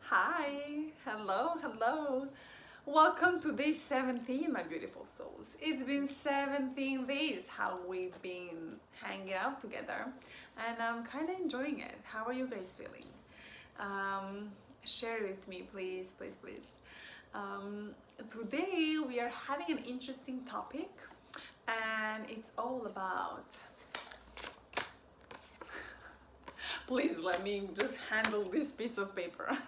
Hi, hello. Welcome to day 17, my beautiful souls. It's been 17 days how we've been hanging out together, and I'm kind of enjoying it. How are you guys feeling? Share it with me, please. Today we are having an interesting topic, and it's all about. Please let me just handle this piece of paper.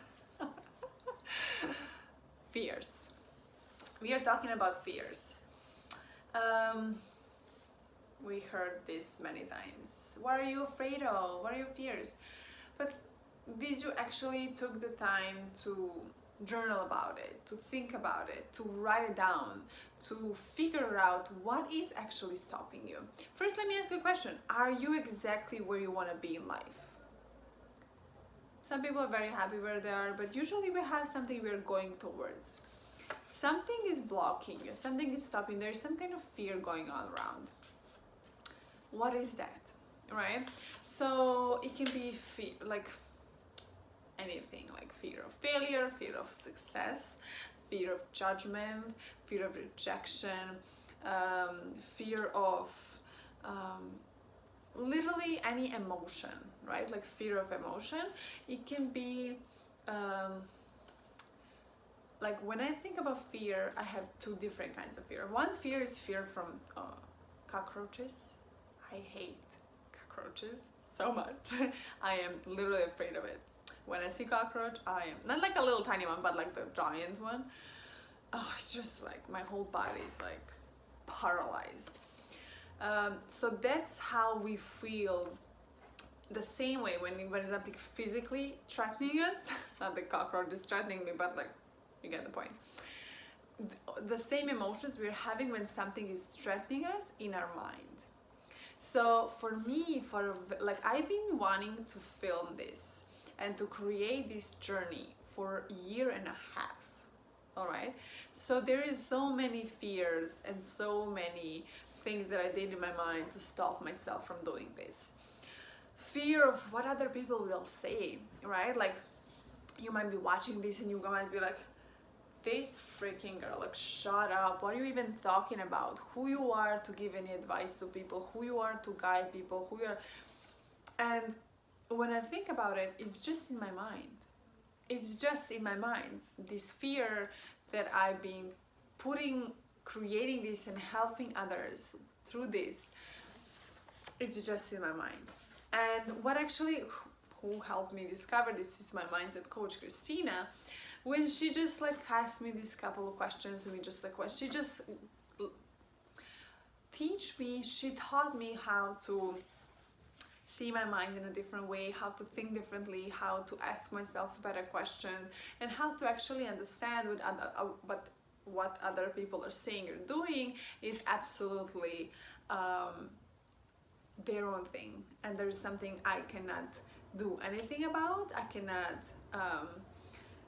Fears. We are talking about fears. We heard this many times. What are you afraid of? What are your fears? But did you actually took the time to journal about it, to think about it, to write it down, to figure out what is actually stopping you? First, let me ask you a question. Are you exactly where you want to be in life? Some people are very happy where they are, but usually we have something we're going towards. Something is blocking you, something is stopping, there's some kind of fear going on around. What is that, right? So it can be fear, like anything, like fear of failure, fear of success, fear of judgment, fear of rejection, fear of literally any emotion, right? Like fear of emotion. It can be like when I think about fear, I have two different kinds of fear. One fear is fear from cockroaches. I hate cockroaches so much. I am literally afraid of it. When I see cockroach, I am not like a little tiny one, but like the giant one. Oh, it's just like my whole body is like paralyzed. So that's how we feel the same way when something physically threatening us. Not the cockroach is threatening me, but like, you get the point. The same emotions we're having when something is threatening us in our mind. So for me, like I've been wanting to film this and to create this journey for a year and a half. All right. So there is so many fears and so many things that I did in my mind to stop myself from doing this. Fear of what other people will say, right? Like you might be watching this and you might be like, this freaking girl, like shut up, what are you even talking about? Who you are to give any advice to people, who you are to guide people, who you are. And when I think about it, it's just in my mind. It's just in my mind. This fear that I've been creating this and helping others through this, it's just in my mind. And what actually, who helped me discover this is my mindset coach, Christina. When she just like asked me these couple of questions and she just she taught me how to see my mind in a different way, how to think differently, how to ask myself a better question, and how to actually understand what other people are saying or doing is absolutely their own thing, and there's something I cannot do anything about. I cannot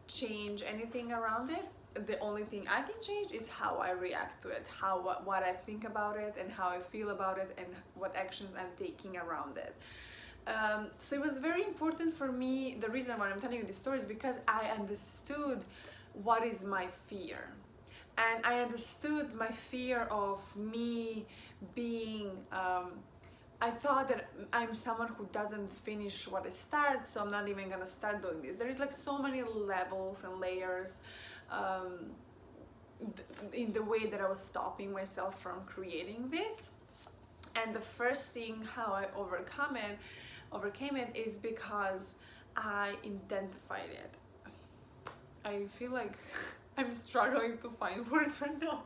change anything around it. The only thing I can change is how I react to it, what I think about it, and how I feel about it, and what actions I'm taking around it. So it was very important for me. The reason why I'm telling you this story is because I understood what is my fear, and I understood my fear of me being I thought that I'm someone who doesn't finish what I start, so I'm not even gonna start doing this. There is like so many levels and layers in the way that I was stopping myself from creating this. And the first thing how I overcame it is because I identified it. I feel like I'm struggling to find words right now.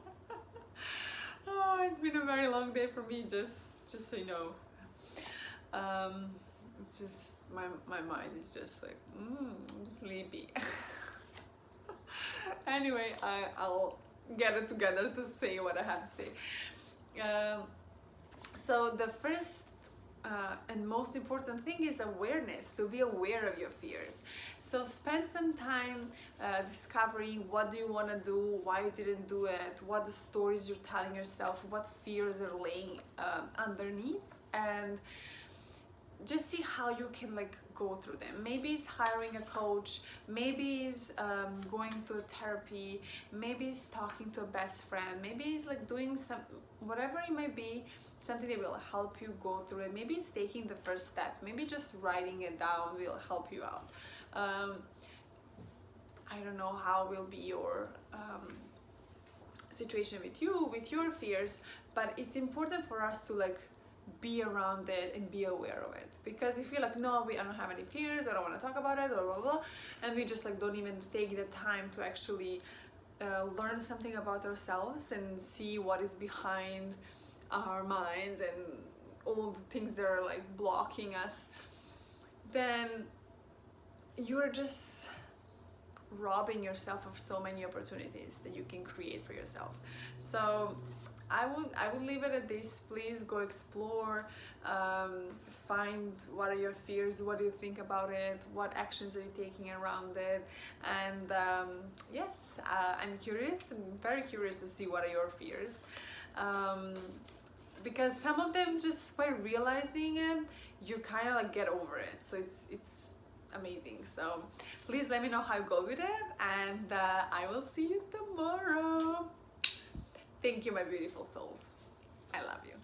Oh, it's been a very long day for me, just so you know. Just my mind is just like I'm sleepy. Anyway, I'll get it together to say what I have to say. So the first and most important thing is awareness, to be aware of your fears. So spend some time discovering what do you want to do, why you didn't do it, what the stories you're telling yourself, what fears are laying underneath, and just see how you can like go through them. Maybe it's hiring a coach, maybe it's going to therapy, maybe it's talking to a best friend, maybe it's like doing some, whatever it might be, something that will help you go through it. Maybe it's taking the first step, maybe just writing it down will help you out. I don't know how will be your situation with you, with your fears, but it's important for us to like be around it and be aware of it. Because if you're like, no, I don't have any fears, I don't want to talk about it, or blah, blah, blah, and we just like don't even take the time to actually learn something about ourselves and see what is behind our minds and all the things that are like blocking us, then you're just robbing yourself of so many opportunities that you can create for yourself. So I would leave it at this. Please go explore, find what are your fears, what do you think about it, what actions are you taking around it, and yes, I'm curious, I'm very curious to see what are your fears, because some of them, just by realizing it, you kind of like get over it, so it's amazing. So please let me know how you go with it, and I will see you tomorrow. Thank you, my beautiful souls. I love you.